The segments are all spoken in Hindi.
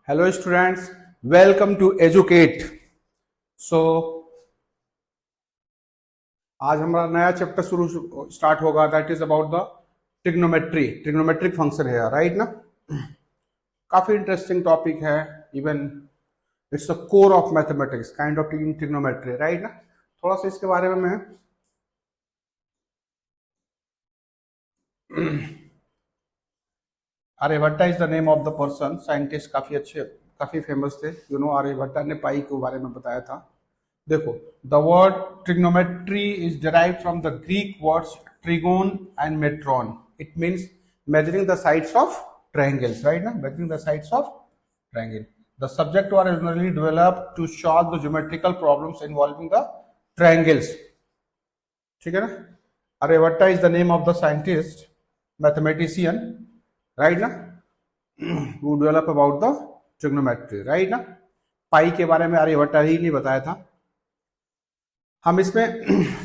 Hello students, welcome to Educate. So आज हमारा नया चैप्टर शुरू स्टार्ट होगा, that is about the trigonometric function है, राइट ना। काफी इंटरेस्टिंग टॉपिक है, even it's the core of mathematics, kind of trigonometry, right ना। थोड़ा सा इसके बारे में मैं Aryabhatta is the name of the person, scientist काफी अच्छे, काफी फेमस थे। आर्यभट्टा ने पाई के बारे में बताया था। देखो, the word trigonometry is derived from the Greek words trigon and metron. It means measuring the sides of triangles, right ना, measuring the sides of triangle. The subject was originally developed to solve the geometrical problems involving the triangles. ठीक है ना। Aryabhata is the name of the scientist, mathematician, right ना, who develop about the trigonometry, right ना। पाई के बारे में आर्यभट्टा ही नहीं बताया था। हम इसमें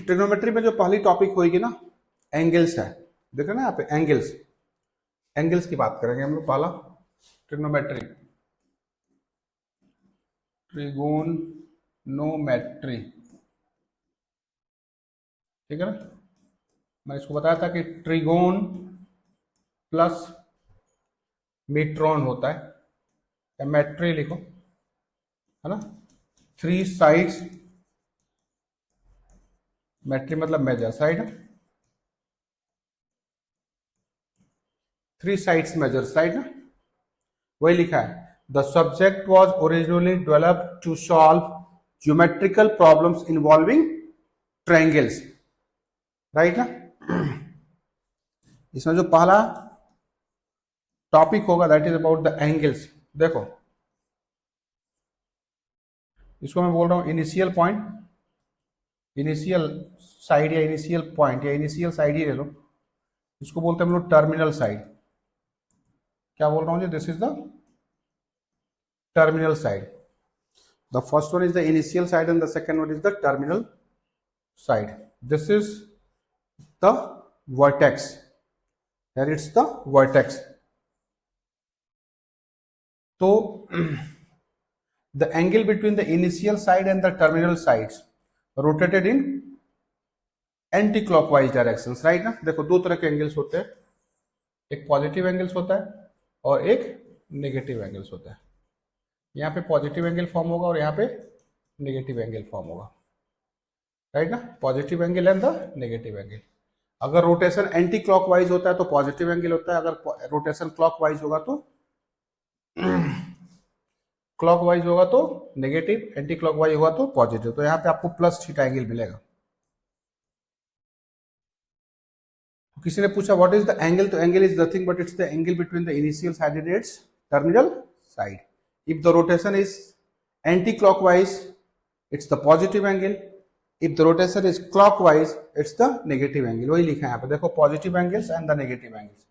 ट्रिग्नोमेट्री में जो पहली टॉपिक होगी ना, एंगल्स है। देख रहे ना यहाँ पे एंगल्स की बात करेंगे हम लोग। पहला ट्रिग्नोमेट्री, ट्रिगोनोमेट्री, ठीक है ना। मैंने इसको बताया था कि ट्रिगोन प्लस मीट्रॉन होता है, या मेट्री लिखो, है ना। 3 साइड्स, मेट्री मतलब measure side, 3 sides measure side ना, वही लिखा है। The subject was originally developed to solve geometrical problems involving triangles, right ना। इसमें जो पहला टॉपिक होगा that is about the angles. देखो, इसको मैं बोल रहा हूं इनिशियल पॉइंट, इनिशियल साइड या इनिशियल पॉइंट या इनिशियल साइड ही ले लो। इसको बोलते हैं हम लोग टर्मिनल साइड। क्या बोल रहा हूं जी, this is the terminal side. The first one is the initial side and the second one is the terminal side. This is the vertex, here it's the vertex. So the angle between the initial side and the terminal sides rotated in anti-clockwise directions, right ना। देखो, दो तरह के एंगल्स होते हैं, एक पॉजिटिव एंगल्स होता है और एक नेगेटिव एंगल्स होता है। यहाँ पे पॉजिटिव एंगल फॉर्म होगा और यहाँ पे नेगेटिव एंगल फॉर्म होगा, राइट ना। Positive angle and the negative angle. अगर रोटेशन एंटी क्लॉकवाइज होता है तो पॉजिटिव एंगल होता है, अगर रोटेशन क्लॉकवाइज होगा तो क्लॉकवाइज होगा तो नेगेटिव, एंटी क्लॉकवाइज होगा तो पॉजिटिव। तो यहाँ पे आपको प्लस थीटा एंगल मिलेगा। तो किसी ने पूछा व्हाट इज द एंगल, तो angle is nothing but it's the angle between the initial side and it's terminal side. If the rotation is anti clockwise it's the positive angle, if the rotation is clockwise it's the negative angle। वही लिखा है यहाँ पे, देखो, positive angles and the negative angles।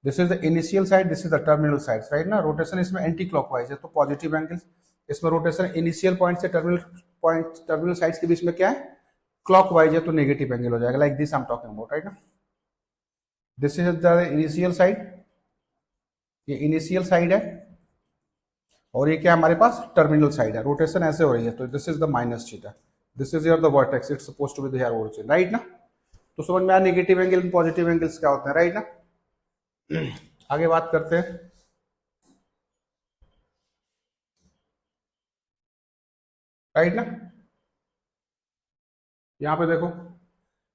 this is the initial side, this is the terminal sides, right ना। रोटेशन इसमें एंटी क्लॉकवाइज है तो पॉजिटिव एंगल्स, इसमें रोटेशन इनिशियल पॉइंट से टर्मिनल साइड्स के बीच में क्या है, क्लॉकवाइज है तो नेगेटिव एंगल हो जाएगा, like this I am talking about, right ना। This is the initial side, ये इनिशियल साइड है, और ये क्या हमारे पास टर्मिनल साइड है। रोटेशन ऐसे हो रही है तो this is the minus theta, this is your the vertex, it's supposed to be the origin, right ना। तो समझ में आया negative angle and positive angles क्या होते हैं, राइट ना। आगे बात करते हैं, राइट ना। यहां पे देखो,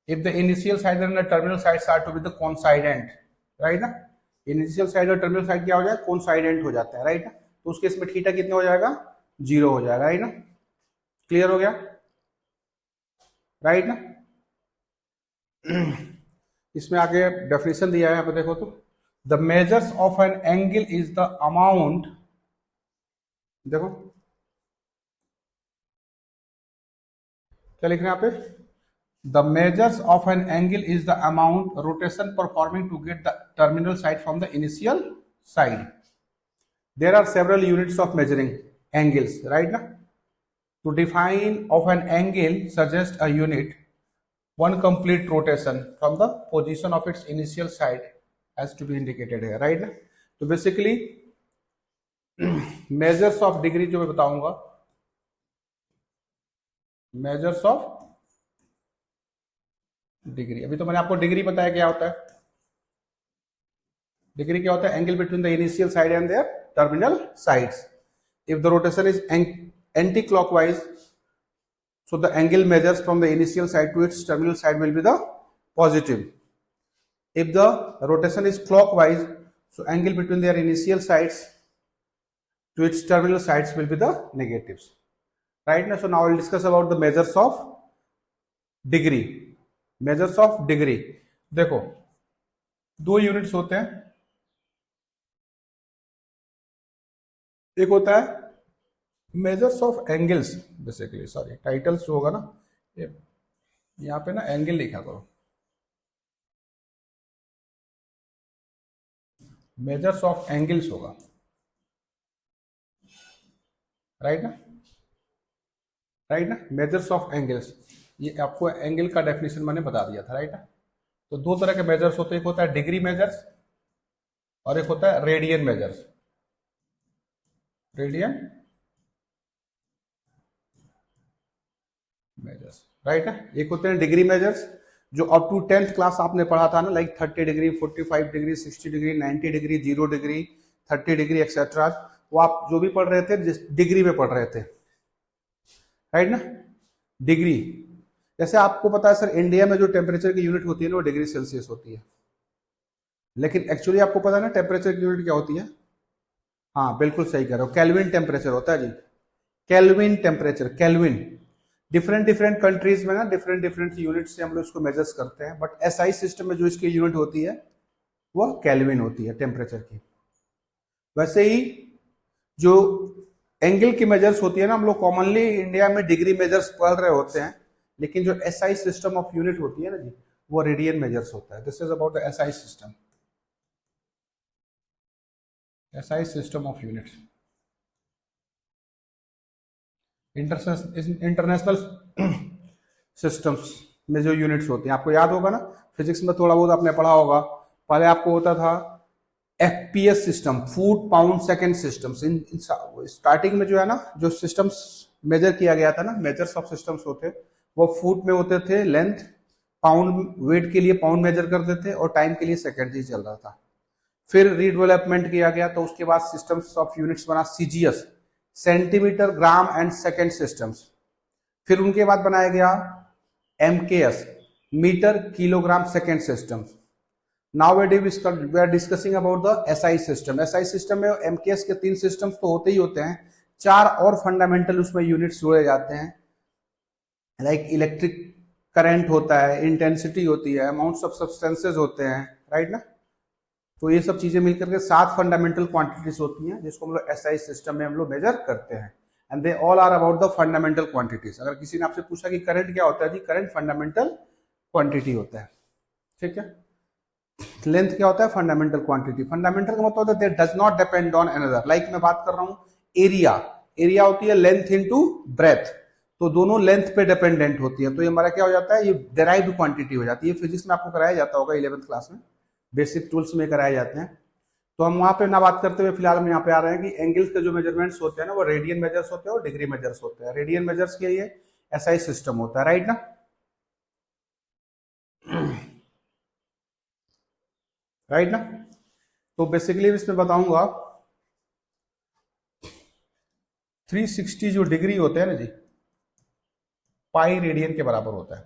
if the initial side and the terminal sides are to be the coincident, right ना। इनिशियल साइड और टर्मिनल साइड क्या हो जाए, कोइंसाइडेंट हो जाता है, राइट ना। तो उसके इसमें थीटा कितना हो जाएगा, 0 हो जाएगा, राइट ना। क्लियर हो गया, राइट ना। इसमें आगे डेफिनेशन दिया है यहाँ पे, देखो तो the measures of an angle is the amount, देखो क्या लिख रहे हैं यहाँ पे, the measures of an angle is the amount rotation performing to get the terminal side from the initial side. There are several units of measuring angles, right ना। To define of an angle suggest a unit, one complete rotation from the position of its initial side has to be indicated here, right? So basically measures of degree जो मैं बताऊंगा, मेजर्स ऑफ डिग्री। अभी तो मैंने आपको डिग्री बताया क्या होता है। डिग्री क्या होता है? Angle between the initial side and their terminal sides. If the rotation is anti clockwise, so the angle measures from the initial side to its terminal side will be the positive. If the rotation is clockwise, so angle between their initial sides to its terminal sides will be the negatives. Right now, so now we'll discuss about the measures of degree. Measures of degree. देखो, दो यूनिट्स होते हैं। एक होता है measures of angles, basically sorry titles जो होगा ना, यहाँ पे ना एंगल लिखा करो, मेजर्स ऑफ एंगल्स होगा, राइट ना, राइट ना, मेजर्स ऑफ एंगल्स। ये आपको एंगल का डेफिनेशन मैंने बता दिया था, राइट ना। तो दो तरह के मेजर्स होते हैं, एक होता है डिग्री मेजर्स और एक होता है radian measures. Radian measures, right है। एक होते हैं डिग्री मेजर्स जो अप टू 10th क्लास आपने पढ़ा था ना, like 30 degree, 45 degree, 60 degree, 90 degree, 0 degree, 30 degree etcetera. वो आप जो भी पढ़ रहे थे जिस डिग्री में पढ़ रहे थे, राइट ना। डिग्री, जैसे आपको पता है सर, इंडिया में जो टेम्परेचर की यूनिट होती है ना वो डिग्री सेल्सियस होती है, लेकिन एक्चुअली आपको पता है ना टेम्परेचर की यूनिट क्या होती है? हाँ बिल्कुल सही कह रहे हो, केल्विन टेम्परेचर होता है जी, Kelvin temperature, Kelvin. Different different countries में ना डिफरेंट डिफरेंट यूनिट से हम लोग इसको मेजर्स करते हैं, बट एसआई सिस्टम में जो इसकी यूनिट होती है वो केल्विन होती है टेम्परेचर की। वैसे ही जो एंगल की मेजर्स होती है ना, हम लोग कॉमनली इंडिया में डिग्री मेजर्स पढ़ रहे होते हैं, लेकिन जो एसआई सिस्टम ऑफ यूनिट होती है ना जी, वो रेडियन मेजर्स होता है। This is about the SI system, SI system of units. International systems में जो यूनिट्स होती हैं, आपको याद होगा ना, फिजिक्स में थोड़ा बहुत आपने पढ़ा होगा। पहले आपको होता था FPS system, foot pound second systems. Starting में जो है ना, जो सिस्टम्स मेजर किया गया था ना, मेजर्स ऑफ सिस्टम्स होते वो फुट में होते थे, लेंथ, पाउंड, वेट के लिए पाउंड मेजर करते थे और टाइम के लिए सेकेंड ही चल रहा था। फिर रीडेवलपमेंट किया गया तो उसके बाद सिस्टम्स ऑफ यूनिट्स बना CGS, centimetre, gram and second systems. फिर उनके बाद बनाया गया MKS, metre, kilogram, second systems. Now we are discussing about the SI system. SI system में एमकेएस के 3 सिस्टम्स तो होते ही होते हैं, 4 और फंडामेंटल उसमें यूनिट्स जोड़े जाते हैं, लाइक इलेक्ट्रिक करंट होता है, इंटेंसिटी होती है, अमाउंट्स ऑफ सब्सटेंसेज होते हैं, राइट ना। तो ये सब चीजें मिलकर के 7 फंडामेंटल क्वांटिटीज होती हैं जिसको हम लोग एसआई सिस्टम में हम लोग मेजर करते हैं, and they all are about the fundamental quantities. अगर किसी ने आपसे पूछा कि करंट क्या होता है जी, करंट फंडामेंटल क्वांटिटी होता है, ठीक है। लेंथ क्या होता है? Fundamental quantity. फंडामेंटल का मतलब होता है दे does not depend on another. Like मैं बात कर रहा हूं एरिया, एरिया होती है लेंथ इनटू ब्रेथ, तो दोनों लेंथ पे डिपेंडेंट होती है, तो ये हमारा क्या हो जाता है, ये डेराइव्ड क्वांटिटी हो जाती है। फिजिक्स में आपको कराया जाता होगा 11th क्लास में, बेसिक टूल्स में कराए जाते हैं। तो हम वहां पे ना बात करते हुए फिलहाल हम यहाँ पे आ रहे हैं कि एंगल्स के जो मेजरमेंट्स होते हैं ना वो रेडियन मेजर्स होते हैं और डिग्री मेजर्स होते हैं। रेडियन मेजर्स के लिए एसआई सिस्टम होता है, राइट ना। राइट ना। तो बेसिकली इसमें बताऊंगा 360 जो डिग्री होते हैं ना जी, पाई रेडियन के बराबर होता है।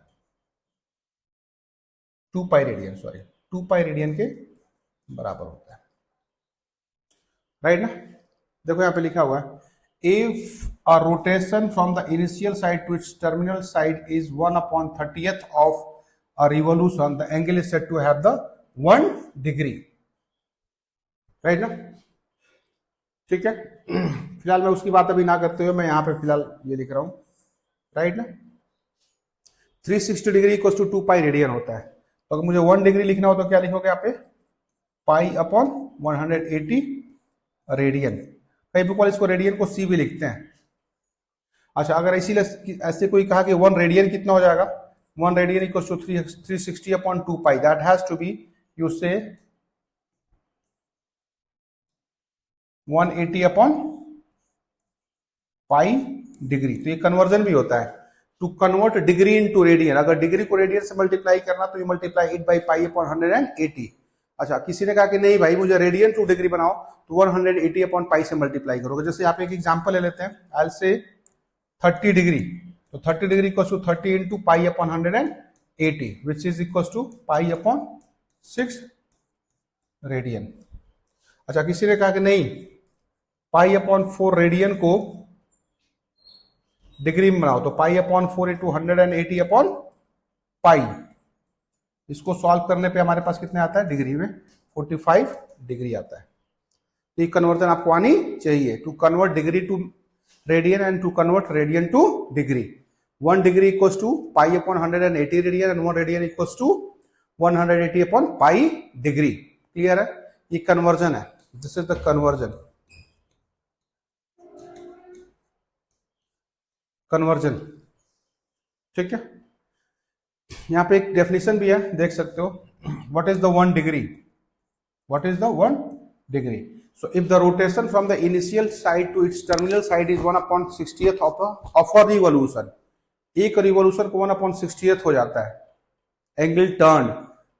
2 pi radian, sorry 2 pi radian के बराबर होता है, राइट ना। देखो यहां पे लिखा हुआ है if a rotation from the initial side to its terminal side is 1/30th of a revolution, the angle is said to have the 1 degree, right ना। ठीक है। फिलहाल मैं उसकी बात अभी ना करते हुए मैं यहां पे फिलहाल ये लिख रहा हूं, राइट ना। 360 degree equal to 2 pi radian होता है, तो अगर मुझे 1 डिग्री लिखना हो तो क्या लिखोगे यहाँ पे, पाई अपॉन 180 रेडियन। कई पीपल इसको रेडियन को सी भी लिखते हैं। अच्छा, अगर इसीलिए ऐसे कोई कहा कि 1 रेडियन कितना हो जाएगा, 1 radian equal to 360 upon 2 pi, that has to be, you say 180 upon pi degree. तो ये कन्वर्जन भी होता है, to convert degree into radian. अगर डिग्री को रेडियन से मल्टीप्लाई करना तो you multiply it by pi upon 180। अच्छा, किसी ने कहा कि नहीं भाई मुझे रेडियन टू डिग्री बनाओ, तो 180 अपॉन पाई से मल्टीप्लाई करोगे। जैसे यहाँ पे एक एग्जांपल ले लेते हैं, आई से 30 डिग्री, तो 30 degree equals to 30 into pi upon 180 which is equals to pi upon 6 radian. अच्छा, किसी ने कहा कि नहीं पाई अपॉन 4 रेडियन को डिग्री में बनाओ, तो pi upon 4 into 180 upon pi. इसको सॉल्व करने पे हमारे पास कितने आता है डिग्री में, 45 डिग्री आता है। तो ये कन्वर्जन आपको आनी चाहिए, to convert degree to radian and to convert radian to degree. 1 degree equals to pi upon 180 radian and 1 radian equals to 180 upon pi degree. Clear है? ये कन्वर्जन है, this is the conversion. Conversion, ठीक है। यहां पे एक डेफिनेशन भी है, देख सकते हो। What is the 1 degree? What is the 1 degree? So if the rotation from the initial side to its terminal side is 1/60th of a revolution, एक रिवोल्यूशन को 1/60th हो जाता है angle turn,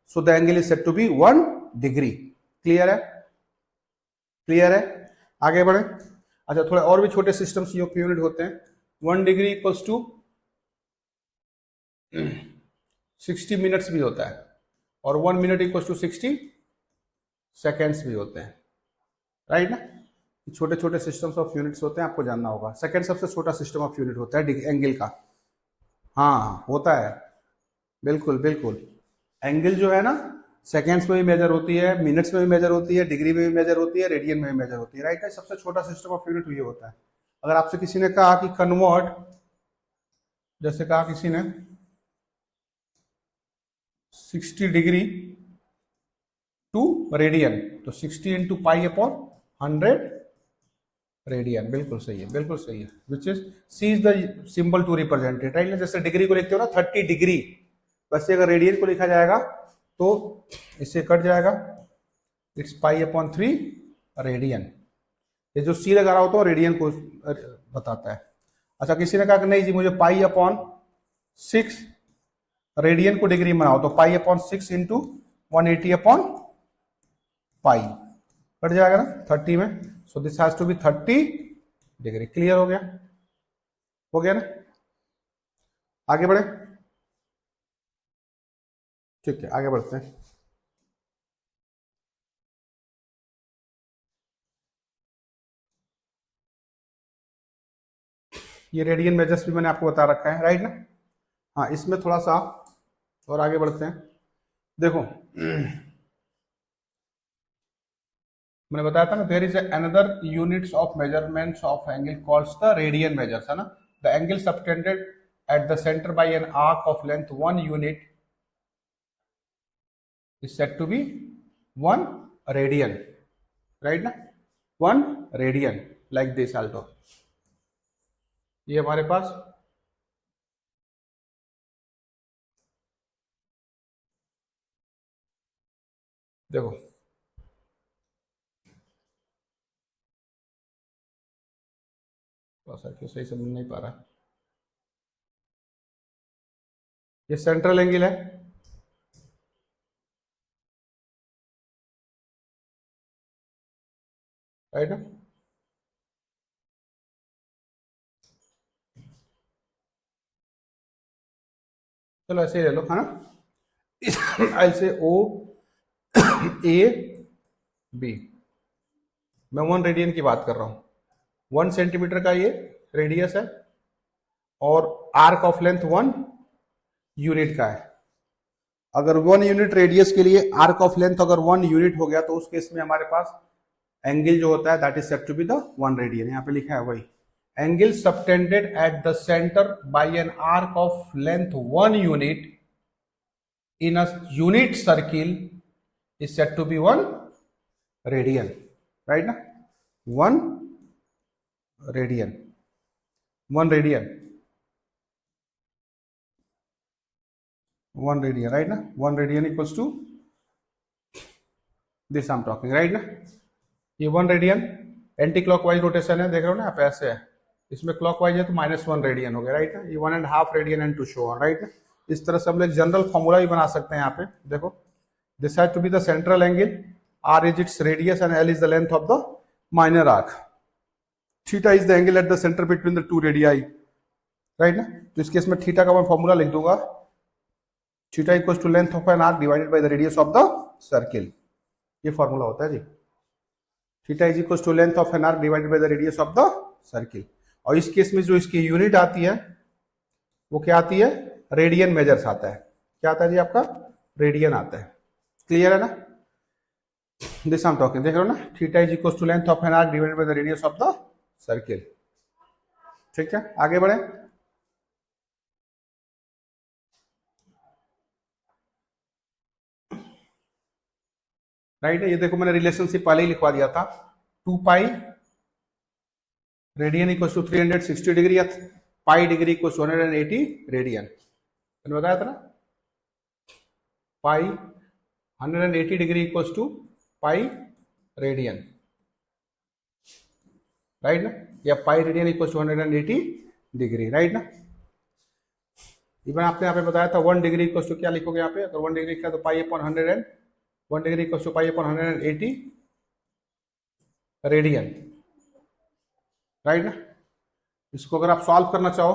so the angle is said to be 1 degree. Clear है? क्लियर है? आगे बढ़े। अच्छा, थोड़े और भी छोटे सिस्टम्स यूनिट होते हैं। 1 डिग्री इक्वल्स टू 60 मिनट्स भी होता है, और 1 मिनट इक्वल्स टू 60 सेकेंड्स भी होते हैं, राइट ना। छोटे छोटे सिस्टम्स ऑफ यूनिट्स होते हैं, आपको जानना होगा। सेकेंड सबसे छोटा सिस्टम ऑफ यूनिट होता है एंगल का। हाँ होता है, बिल्कुल बिल्कुल। एंगल जो है ना, सेकेंड्स में भी मेजर होती है, मिनट्स में भी मेजर होती है, डिग्री में भी मेजर होती है, रेडियन में भी मेजर होती है, राइट है। सबसे छोटा सिस्टम ऑफ यूनिट ये होता है। अगर आपसे किसी ने कहा कि कन्वर्ट, जैसे कहा किसी ने 60 डिग्री टू रेडियन, तो 60 इंटू पाई अपॉन 100 रेडियन। बिल्कुल सही है, बिल्कुल सही है। Which is C is the symbol to represent it, right. जैसे डिग्री को लिखते हो ना 30 डिग्री, वैसे अगर रेडियन को लिखा जाएगा तो इससे कट जाएगा, इट्स पाई अपॉन 3 रेडियन। ये जो सी लगा रहा होता है रेडियन को बताता है। अच्छा, किसी ने कहा कि नहीं जी मुझे पाई अपॉन 6 रेडियन को डिग्री में बनाओ, तो pi upon 6 into 180 upon pi, cut जाएगा ना 30 में। So this has to be 30 degree. Clear हो गया? हो गया ना। आगे बढ़े, ठीक है आगे बढ़ते हैं। ये रेडियन मेजर्स भी मैंने आपको बता रखा है, राइट ना। हाँ, इसमें थोड़ा सा और आगे बढ़ते हैं। देखो मैंने बताया था ना, there is another units of measurements of angle calls the radian measures, है ना। The angle subtended at the centre by an arc of length 1 unit is said to be 1 radian, right ना। 1 radian like this also। ये हमारे पास देखो क्यों सही समझ नहीं पा रहा। ये सेंट्रल एंगल है, राइट ना। चलो ऐसे ही ले लो, है ना। आई से ओ ए बी, मैं 1 रेडियन की बात कर रहा हूं। 1 सेंटीमीटर का ये रेडियस है, और आर्क ऑफ लेंथ 1 यूनिट का है। अगर 1 यूनिट रेडियस के लिए आर्क ऑफ लेंथ अगर 1 यूनिट हो गया, तो उस केस में हमारे पास एंगल जो होता है that is said to be the 1 radian. यहां पे लिखा है वही, angle subtended at the centre by an arc of length 1 unit in a unit circle is said to be 1 radian, right ना। 1 रेडियन, 1 रेडियन, 1 रेडियन, राइट ना। 1 radian equals to this I am talking, right ना। ये 1 रेडियन एंटी क्लॉकवाइज रोटेशन है, देख रहे हो ना आप, ऐसे है, इसमें क्लॉकवाइज है तो -1 रेडियन हो गया, राइट ना, ये 1.5 radian and to show on, right ना। इस तरह से हम लोग जनरल फॉर्मूला भी बना सकते हैं यहाँ पे, देखो this has to be the central angle, r is its radius and l is the length of the minor arc, theta is the angle at the center between the two radii, right ना। तो इस केस में थीटा का मैं फॉर्मूला लिख दूंगा, theta equal to length of an arc divided by the radius of the circle, ये फॉर्मूला होता है जी, theta is equal to length of an arc divided by the radius of the circle. और इस केस में जो इसकी यूनिट आती है वो क्या आती है, रेडियन मेजर्स आता है, क्या आता है जी आपका, रेडियन आता है, क्लियर है ना। दिस आई एम टॉकिंग, देख रहे हो ना, theta is equal to length of an arc divided by the radius of the circle, ठीक है। आगे बढ़े, राइट है, ये देखो मैंने रिलेशनशिप पहले ही लिखवा दिया था, 2 pi radian equal to 360 degree या pi degree equal to 180 radian, मैंने बताया था ना, pi 180 degree equal to pi radian, right ना, या pi radian equal to 180 degree, right ना। इवन आपने यहाँ पे बताया था 1 डिग्री इक्वल टू क्या लिखोगे यहाँ पे, अगर 1 डिग्री का तो pi upon 100 1 degree equal to pi upon 180 radian, right ना। इसको अगर आप सॉल्व करना चाहो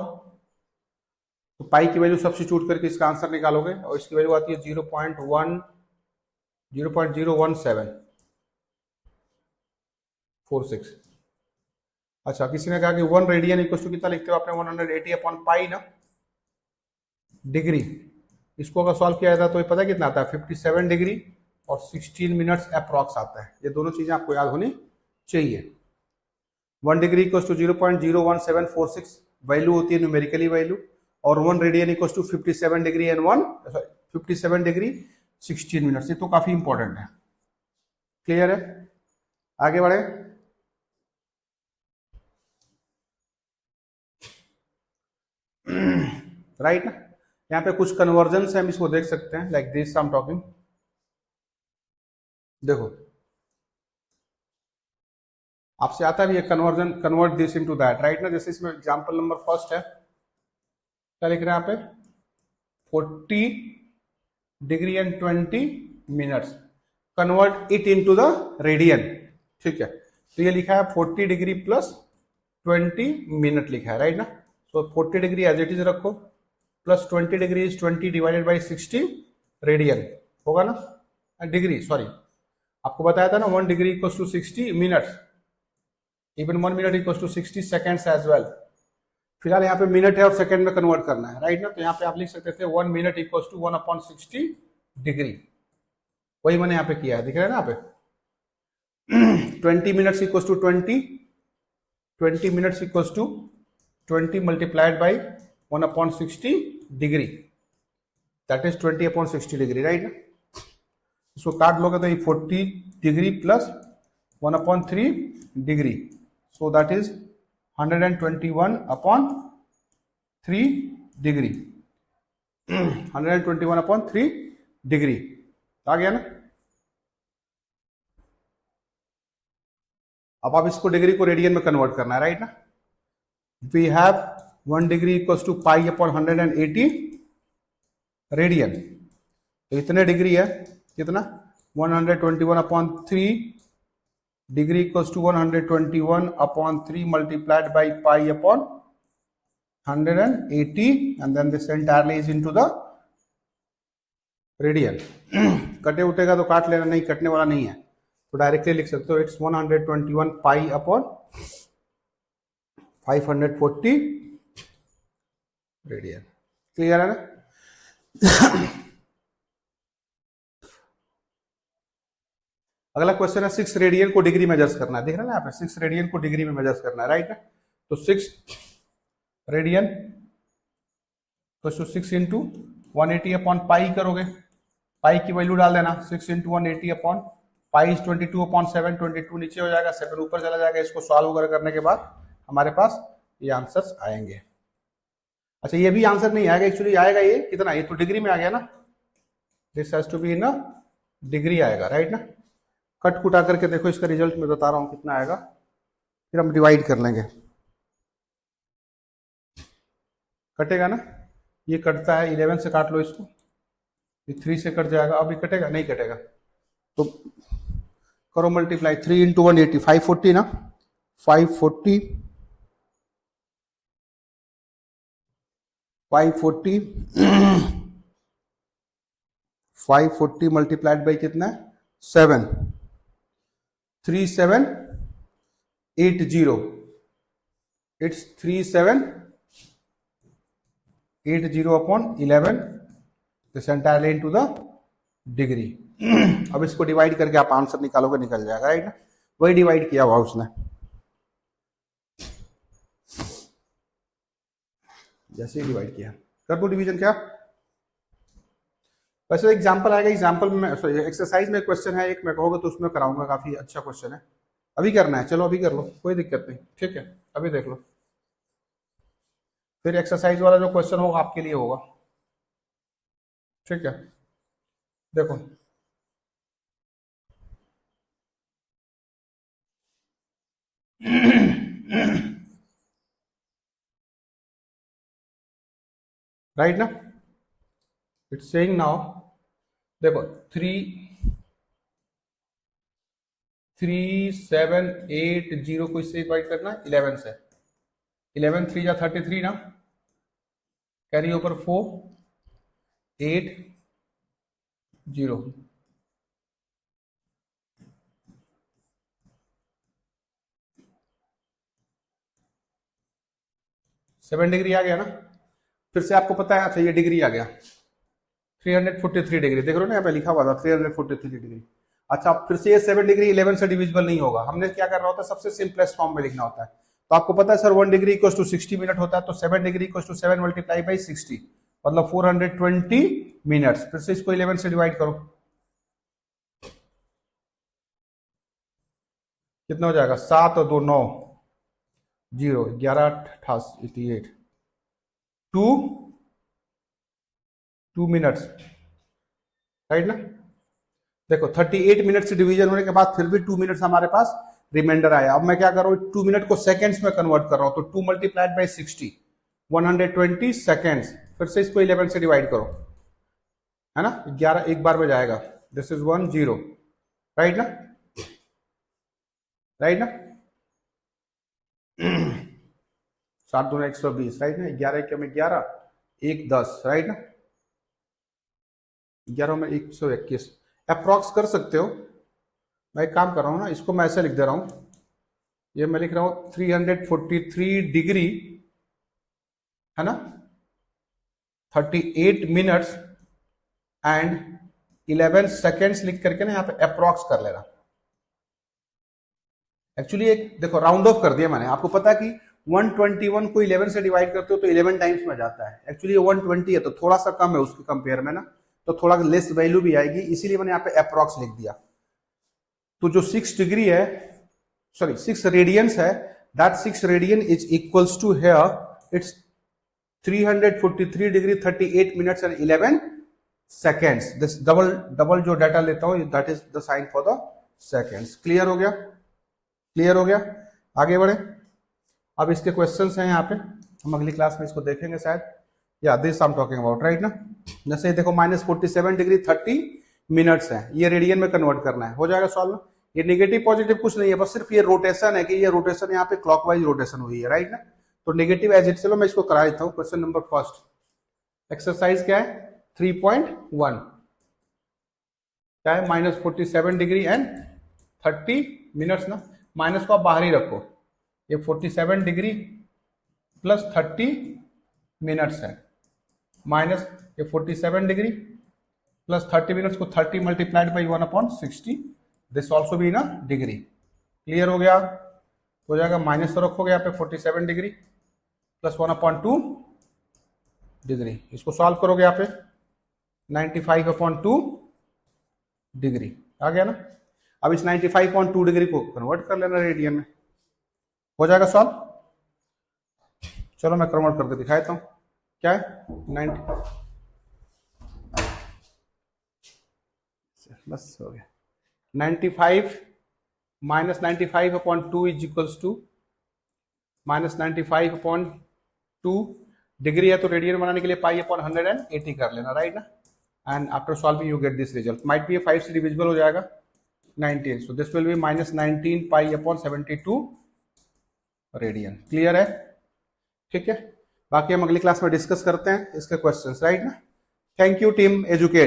तो पाई की वैल्यू सब्स्टिट्यूट करके इसका आंसर निकालोगे और इसकी वैल्यू आती है 0.01746। अच्छा, किसी ने कहा कि 1 रेडियन इक्वल टू कितना लिखते हो आपने, 180 अपॉन पाई ना डिग्री, इसको अगर सॉल्व किया जाता तो ये पता कितना आता है, 57 डिग्री और 16 मिनट्स अप्रॉक्स आता है। ये दोनों चीजें आपको याद होनी चाहिए। 1 डिग्री इक्वल टू 0.01746 वैल्यू होती है न्यूमेरिकली वैल्यू, और 1 radian equal to 57 degree and 57 degree 16 minutes, ये तो काफी इंपॉर्टेंट है, क्लियर है। आगे बढ़े, राइट ना, यहाँ पे कुछ कन्वर्जन है, हम इसको देख सकते हैं, like this I am talking, देखो आपसे आता भी है conversion, convert this into that, right ना। जैसे इसमें एग्जांपल नंबर फर्स्ट है, क्या लिख रहे हैं यहाँ पे, 40 degree and 20 minutes, convert it into the radian, ठीक है। तो ये लिखा है 40 डिग्री प्लस 20 मिनट लिखा है, राइट ना। So 40 degree as it is रखो, plus 20 degree is 20 divided by 60 radian होगा ना, डिग्री सॉरी, आपको बताया था ना 1 degree equals to 60 minutes, even 1 minute equals to 60 seconds as well. फिलहाल यहाँ पे मिनट है और सेकंड में कन्वर्ट करना है, राइट ना। तो यहाँ पे आप लिख सकते थे 1 मिनट इक्वल्स टू 1/60 डिग्री, वही मैंने यहाँ पे किया है, दिख रहा है ना यहाँ पे। 20 minutes equals to 20 minutes equals to 20 multiplied by 1/60 degree, that is 20/60 degree, right ना। इसको काट लोगे तो ये 40 degree plus 1/3 degree, so that is 121/3 degree, 121/3 degree आ गया ना। अब आप इसको डिग्री को रेडियन में कन्वर्ट करना है, राइट ना। We have 1 degree equals to pi upon 180 radian, तो इतने डिग्री है, कितना 121/3 degree equals to 121/3 multiplied by pi upon 180 and then this entirely is into the radian. कटे उठेगा तो काट लेना, नहीं कटने वाला नहीं है तो डायरेक्टली लिख सकते हो, it's 121 pi upon 540 radian, clear है ना। अगला क्वेश्चन है 6 रेडियन को डिग्री मेजर्स करना है, देख रहे हैं ना यहाँ पे 6 रेडियन को डिग्री में मेजर्स करना है, राइट ना। तो 6 रेडियन तो 6 इंटू 180 अपॉन पाई करोगे, पाई की वैल्यू डाल देना, 6 इंटू 180 अपॉन पाई इज 22/7, 22 नीचे हो जाएगा, 7 ऊपर चला जाएगा। इसको सॉल्व वगैरह करने के बाद हमारे पास ये आंसर्स आएंगे। अच्छा, ये भी आंसर नहीं आएगा, एक्चुअली आएगा ये कितना, ये तो डिग्री में आ गया ना, this has to be in degree आएगा, राइट ना। कट कुटा करके देखो इसका रिजल्ट मैं बता रहा हूं कितना आएगा, फिर हम डिवाइड कर लेंगे, कटेगा ना, ये कटता है 11 से, काट लो इसको, ये 3 से कट जाएगा, अब ये कटेगा नहीं कटेगा, तो करो मल्टीप्लाई, 3 इंटू 180 540 ना, 540 540 मल्टीप्लाइड बाई कितना है 7, 3780, it's 3780 upon 11, this entirely into the degree. अब इसको डिवाइड करके आप आंसर निकालोगे, निकल जाएगा, राइट ना, वही डिवाइड किया हुआ उसने, जैसे ही डिवाइड किया कर दो डिवीजन। क्या वैसे एग्जांपल आएगा, एग्जांपल में एक्सरसाइज में क्वेश्चन है एक, मैं कहोगे तो उसमें कराऊंगा, काफी अच्छा क्वेश्चन है, अभी करना है, चलो अभी कर लो, कोई दिक्कत नहीं, ठीक है, अभी देख लो, फिर एक्सरसाइज वाला जो क्वेश्चन होगा आपके लिए होगा, ठीक है, देखो राइट ना, इट्स सेइंग नाउ, देखो 3780 को इससे डिवाइड करना है 11 से, 11 3 या 33 ना, कैरी ओवर 4 8 0, सेवन डिग्री आ गया ना, फिर से आपको पता है, अच्छा ये डिग्री आ गया 343 डिग्री, देख रहे हो ना, यहाँ पे लिखा हुआ था 343 डिग्री। अच्छा फिर से ये 7 डिग्री 11 से डिविजिबल नहीं होगा, हमने क्या करना होता है, सबसे सिंपलेस्ट फॉर्म में लिखना होता है, तो आपको पता है sir 1 degree equal to 60 minute होता है, तो 7 degree equal to 7 multiply by 60, मतलब 420 मिनट्स। फिर से इसको 11 से डिवाइड करो, कितना हो जाएगा, 7 और 2 9, 0 11 88 2 मिनट्स, राइट ना, देखो 38 मिनट से डिवीजन होने के बाद फिर भी 2 मिनट्स हमारे पास रिमाइंडर आया। अब मैं क्या कर रहा हूँ, 2 मिनट को सेकेंड्स में कन्वर्ट कर रहा हूँ, तो 2 मल्टीप्लाइड बाई 60 120 सेकेंड्स, फिर से इसको 11 से डिवाइड करो, है ना, 11 एक बार में जाएगा, दिस इज 1 0, राइट ना, राइट ना, 7 दूना 120, राइट ना, 11 में 11 1 10, राइट ना, 11 में 121, अप्रॉक्स कर सकते हो, मैं एक काम कर रहा हूँ ना, इसको मैं ऐसे लिख दे रहा हूँ, ये मैं लिख रहा हूँ 343 डिग्री, है ना, 38 मिनट्स एंड 11 सेकेंड्स लिख करके ना यहाँ पे अप्रॉक्स कर ले रहा। एक्चुअली एक देखो राउंड ऑफ कर दिया मैंने, आपको पता है कि 121 को 11 से डिवाइड करते हो तो 11 टाइम्स में जाता है, एक्चुअली ये 120 है तो थोड़ा सा कम है उसके कंपेयर में ना, तो थोड़ा लेस वैल्यू भी आएगी, इसीलिए मैंने यहाँ पे अप्रॉक्स लिख दिया। तो जो 6 डिग्री है, सॉरी 6 रेडियंस है, that 6 radian is equals to here it's 343 degree 38 minutes and 11 seconds, this double जो डाटा लेता हूं that is the sign for the seconds. Clear हो गया, क्लियर हो गया, आगे बढ़े। अब इसके क्वेश्चंस हैं यहाँ पे, हम अगली क्लास में इसको देखेंगे शायद, या this I am talking about, right ना, जैसे देखो -47 डिग्री 30 मिनट्स है, ये रेडियन में कन्वर्ट करना है, हो जाएगा सॉल्व। ये नेगेटिव पॉजिटिव कुछ नहीं है, बस सिर्फ ये रोटेशन है कि ये रोटेशन यहाँ पे क्लॉकवाइज रोटेशन हुई है, राइट ना, तो नेगेटिव एज इट, चलो मैं इसको करा देता हूँ। क्वेश्चन नंबर फर्स्ट, एक्सरसाइज क्या है 3.1, क्या है -47 डिग्री एंड 30 मिनट्स ना, माइनस को आप बाहर ही रखो, ये 47 डिग्री प्लस 30 मिनट्स है, माइनस ये 47 डिग्री प्लस 30 मिनट्स को 30 मल्टीप्लाइड बाई 1/60, दिस ऑल्सो भी ना डिग्री। क्लियर हो गया, हो जाएगा, माइनस तो रखोगे यहाँ पे 47 डिग्री प्लस 1/2 डिग्री, इसको सॉल्व करोगे यहाँ पे 95/2 डिग्री आ गया ना। अब इस 95.2 डिग्री को कन्वर्ट कर लेना रेडियन में, हो जाएगा सॉल्व। चलो मैं कन्वर्ट करके दिखा देता हूं, क्या है 90, बस हो गया, 95 -95/2 इज इक्वल्स टू -95/2 डिग्री है तो रेडियन बनाने के लिए पाई/180 कर लेना, राइट ना। And after solving you get this result, might be 5 से डिविजिबल हो जाएगा 19, सो दिस विल बी -19 पाई/72 रेडियन। क्लियर है? ठीक है, बाकी हम अगली क्लास में डिस्कस करते हैं इसके क्वेश्चंस, राइट ना। Thank you team educate.